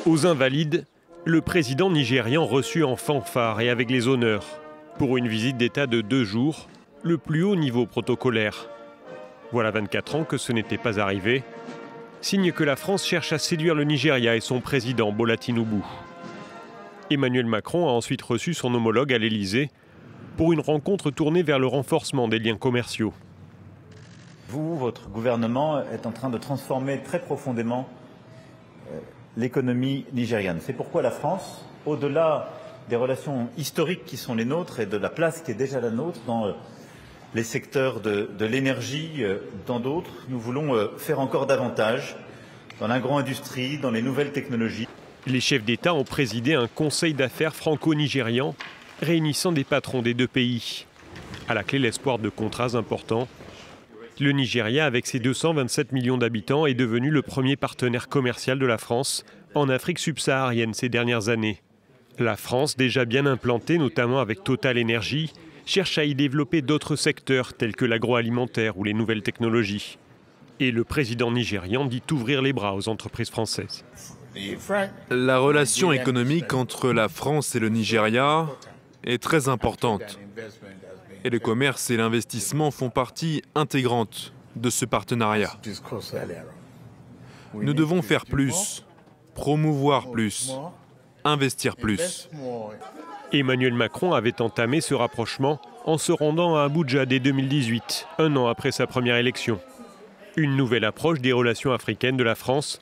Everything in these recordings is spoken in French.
Aux Invalides, le président nigérian reçu en fanfare et avec les honneurs pour une visite d'État de 2 jours, le plus haut niveau protocolaire. Voilà 24 ans que ce n'était pas arrivé, signe que la France cherche à séduire le Nigeria et son président Bola Tinubu. Emmanuel Macron a ensuite reçu son homologue à l'Élysée pour une rencontre tournée vers le renforcement des liens commerciaux. Vous, votre gouvernement est en train de transformer très profondément l'économie nigériane. C'est pourquoi la France, au-delà des relations historiques qui sont les nôtres et de la place qui est déjà la nôtre dans les secteurs de l'énergie, dans d'autres, nous voulons faire encore davantage dans l'agro-industrie, dans les nouvelles technologies. Les chefs d'État ont présidé un conseil d'affaires franco-nigérian réunissant des patrons des 2 pays. À la clé, l'espoir de contrats importants. Le Nigeria, avec ses 227 millions d'habitants, est devenu le premier partenaire commercial de la France en Afrique subsaharienne ces dernières années. La France, déjà bien implantée, notamment avec Total Energy, cherche à y développer d'autres secteurs tels que l'agroalimentaire ou les nouvelles technologies. Et le président nigérian dit ouvrir les bras aux entreprises françaises. La relation économique entre la France et le Nigeria est très importante. Et le commerce et l'investissement font partie intégrante de ce partenariat. Nous devons faire plus, promouvoir plus, investir plus. Emmanuel Macron avait entamé ce rapprochement en se rendant à Abuja dès 2018, 1 an après sa première élection. Une nouvelle approche des relations africaines de la France,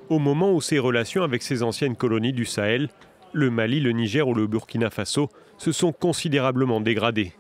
au moment où ses relations avec ses anciennes colonies du Sahel, le Mali, le Niger ou le Burkina Faso, se sont considérablement dégradées.